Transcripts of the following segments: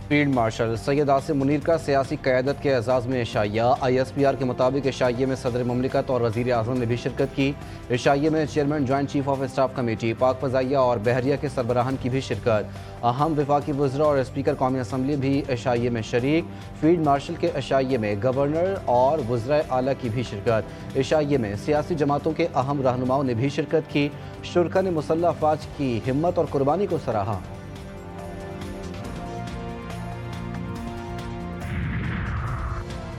Field marshal سید آصم منیر کا سیاسی قیادت کے اعزاز میں عشائیہ ISPR کے مطابق عشائیے میں صدر مملکت اور وزیر اعظم نے بھی شرکت کی۔ عشائیے میں chairman joint chief of staff committee, پاک فضائیہ اور بحریہ کے سربراہان کی بھی شرکت۔ اہم وفاقی وزراء اور اسپیکر قومی اسمبلی بھی عشائیے میں شریک۔ فیلڈ مارشل کے عشائیے میں گورنر اور وزرائے اعلیٰ کی بھی شرکت۔ عشائیے میں سیاسی جماعتوں کے اہم رہنماؤں نے بھی شرکت کی۔ شرکاء نے مسلح افواج کی ہمت اور قربانی کو سراہا۔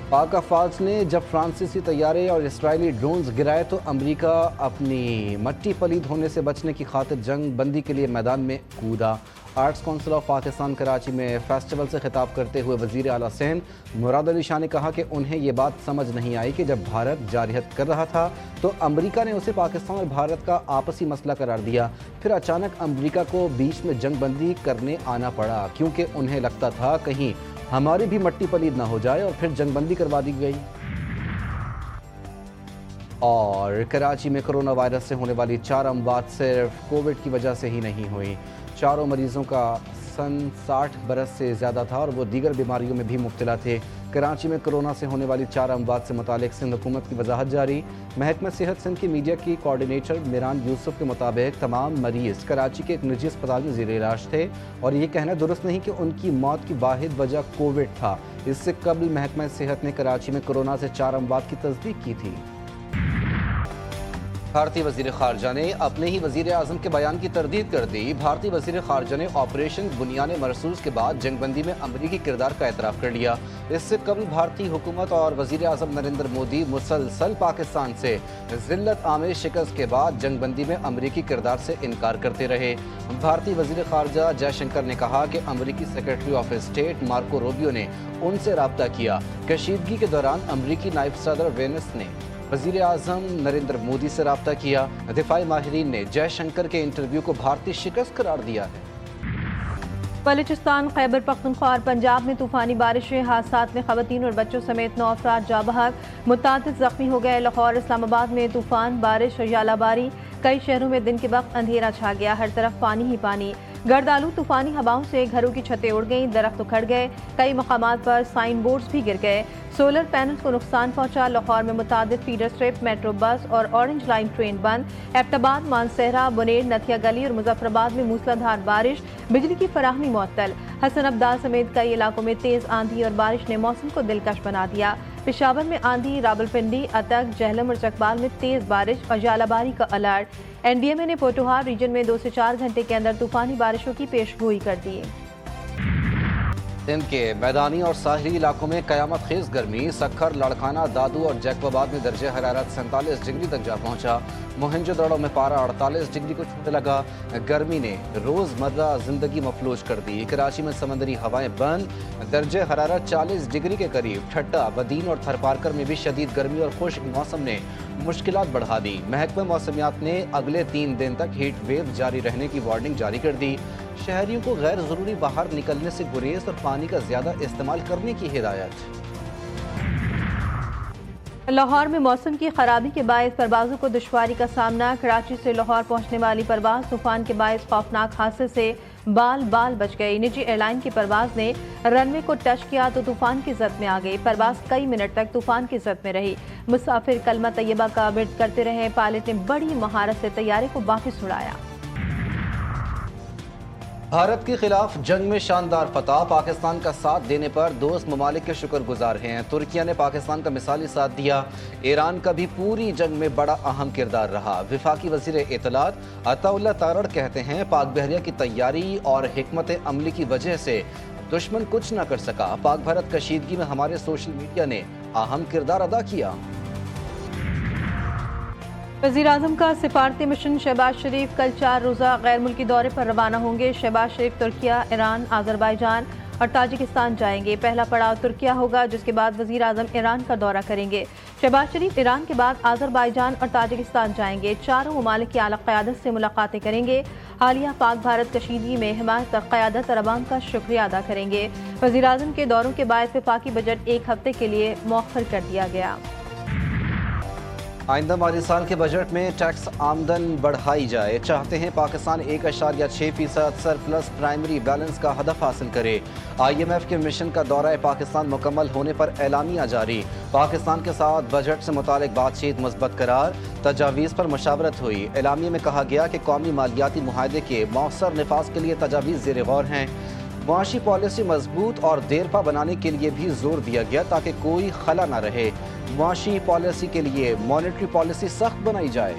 پاک افواج نے جب فرانسیسی طیارے اور اسرائیلی ڈرونز گرائے تو امریکہ اپنی مٹی پلید ہونے سے بچنے کی خاطر جنگ بندی کے لیے میدان میں کودا۔ Arts council of Pakistan Karachi میں فیسٹیول سے خطاب کرتے ہوئے وزیر اعلیٰ سندھ مراد علی شاہ نے کہا کہ انہیں یہ بات سمجھ نہیں آئی کہ جب بھارت جارحیت کر رہا تھا تو امریکہ نے اسے پاکستان اور بھارت کا آپسی مسئلہ قرار دیا، پھر اچانک امریکہ کو بیچ میں جنگ بندی کرنے آنا پڑا کیونکہ انہیں لگتا تھا کہیں ہماری بھی مٹی پلید نہ ہو جائے، اور پھر جنگ بندی کروا دی گئی۔ اور کراچی میں کرونا وائرس سے ہونے والی 4 اموات صرف کووڈ کی وجہ سے ہی نہیں ہوئی۔ چاروں مریضوں کا سن 60 برس سے زیادہ تھا اور وہ دیگر بیماریوں میں بھی مبتلا تھے۔ کراچی میں کرونا سے ہونے والی 4 اموات سے متعلق سندھ حکومت کی وضاحت جاری۔ محکمہ صحت سندھ کی میڈیا کی کوارڈینیٹر میران یوسف کے مطابق تمام مریض کراچی کے ایک نجی اسپتال میں زیر علاج تھے اور یہ کہنا درست نہیں کہ ان کی موت کی واحد وجہ کووڈ تھا۔ اس سے قبل محکمہ صحت نے کراچی میں کرونا سے 4 اموات کی تصدیق کی تھی۔ بھارتی وزیر خارجہ نے اپنے ہی وزیر اعظم کے بیان کی تردید کر دی۔ بھارتی وزیر خارجہ نے آپریشن بنیان مرصوص کے بعد جنگ بندی میں امریکی کردار کا اعتراف کر لیا۔ اس سے قبل بھارتی حکومت اور وزیر اعظم نریندر مودی مسلسل پاکستان سے ذلت آمیز شکست کے بعد جنگ بندی میں امریکی کردار سے انکار کرتے رہے۔ بھارتی وزیر خارجہ جے شنکر نے کہا کہ امریکی secretary of state Marco Rubio نے ان سے رابطہ کیا۔ کشیدگی کے دوران امریکی نائب صدر وینس نے وزیر اعظم نریندر مودی سے رابطہ کیا۔ دفاعی ماہرین نے جے شنکر کے انٹرویو کو بھارتی شکست قرار دیا ہے۔ بلوچستان، خیبر پختونخوا اور پنجاب میں طوفانی بارشیں، حادثات میں خواتین اور بچوں سمیت 9 افراد جاں بحق، متعدد زخمی ہو گئے۔ لاہور، اسلام آباد میں طوفان بارش اور ژالہ باری، کئی شہروں میں دن کے وقت اندھیرا چھا گیا، ہر طرف پانی ہی پانی۔ گرد آلود طوفانی ہواؤں سے گھروں کی چھتیں اڑ گئیں، درخت اکھڑ گئے، کئی مقامات پر سائن بورڈز بھی گر گئے، سولر پینلز کو نقصان پہنچا۔ لاہور میں متعدد فیڈر اسٹرپ، میٹرو بس اور اورنج لائن ٹرین بند۔ ایبٹ مانسہرہ، بنیر، نتھیا گلی اور مظفر آباد میں موسلادھار بارش، بجلی کی فراہمی معطل۔ حسن ابدال سمیت کئی علاقوں میں تیز آندھی اور بارش نے موسم کو دلکش بنا دیا۔ پشاور میں آندھی، راولپنڈی، اتک، جہلم اور چکبال میں تیز بارش اور ژالہ باری کا الرٹ۔ NDMA نے پوٹوہار ریجن میں 2 سے 4 گھنٹے کے اندر طوفانی بارشوں کی پیشگوئی کر دی۔ سندھ کے میدانی اور ساحلی علاقوں میں قیامت خیز گرمی، سکھر، لاڑکانہ، دادو اور جیکب آباد میں درجہ حرارت 47 ڈگری تک جا پہنچا۔ موہنجو دڑو میں پارہ 48 ڈگری کو چھونے لگا۔ گرمی نے روزمرہ زندگی مفلوج کر دی۔ کراچی میں سمندری ہوائیں بند، درجہ حرارت 40 ڈگری کے قریب۔ ٹھٹہ، بدین اور تھرپارکر میں بھی شدید گرمی اور خشک موسم نے مشکلات بڑھا دی۔ محکمہ موسمیات نے اگلے 3 دن تک ہیٹ ویو جاری رہنے کی وارننگ جاری کر دی۔ شہریوں کو غیر ضروری باہر نکلنے سے گریز اور پانی کا زیادہ استعمال کرنے کی ہدایت۔ لاہور میں موسم کی خرابی کے باعث پروازوں کو دشواری کا سامنا۔ کراچی سے لاہور پہنچنے والی پرواز طوفان کے باعث خوفناک حادثے سے بال بچ گئی۔ نجی ایئر لائن کی پرواز نے رن وے کو ٹچ کیا تو طوفان کی زد میں آ گئی۔ پرواز کئی منٹ تک طوفان کی زد میں رہی۔ مسافر کلمہ طیبہ کا ورد کرتے رہے۔ پائلٹ نے بڑی مہارت سے طیارے کو واپس اڑایا۔ بھارت کے خلاف جنگ میں شاندار فتح، پاکستان کا ساتھ دینے پر دوست ممالک کے شکر گزار ہیں۔ ترکیہ نے پاکستان کا مثالی ساتھ دیا۔ ایران کا بھی پوری جنگ میں بڑا اہم کردار رہا۔ وفاقی وزیر اطلاعات عطا اللہ تارڑ کہتے ہیں پاک بحریہ کی تیاری اور حکمت عملی کی وجہ سے دشمن کچھ نہ کر سکا۔ پاک بھارت کشیدگی میں ہمارے سوشل میڈیا نے اہم کردار ادا کیا۔ وزیر اعظم کا سفارتی مشن شہباز شریف کل 4 روزہ غیر ملکی دورے پر روانہ ہوں گے۔ شہباز شریف ترکیہ، ایران، آذربائیجان اور تاجکستان جائیں گے۔ پہلا پڑاؤ ترکیہ ہوگا جس کے بعد وزیر اعظم ایران کا دورہ کریں گے۔ شہباز شریف ایران کے بعد آذربائیجان اور تاجکستان جائیں گے۔ چاروں ممالک کی اعلیٰ قیادت سے ملاقاتیں کریں گے۔ حالیہ پاک بھارت کشیدگی میں حمایت اور قیادت اور عوام کا شکریہ ادا کریں گے۔ وزیر اعظم کے دوروں کے باعث وفاقی بجٹ 1 ہفتے کے لیے مؤخر کر دیا گیا۔ آئندہ مالی سال کے بجٹ میں ٹیکس آمدن بڑھائی جائے، چاہتے ہیں پاکستان 1.6% سرپلس پرائمری بیلنس کا ہدف حاصل کرے۔ IMF کے مشن کا دورہ پاکستان مکمل ہونے پر اعلامیہ جاری، پاکستان کے ساتھ بجٹ سے متعلق بات چیت مثبت قرار، تجاویز پر مشاورت ہوئی۔ اعلامیہ میں کہا گیا کہ قومی مالیاتی معاہدے کے مؤثر نفاذ کے لیے تجاویز زیر غور ہیں۔ معاشی پالیسی مضبوط اور دیرپا بنانے کے لیے بھی زور دیا گیا تاکہ کوئی خلا نہ رہے۔ معاشی پالیسی کے لیے مانیٹری پالیسی سخت بنائی جائے۔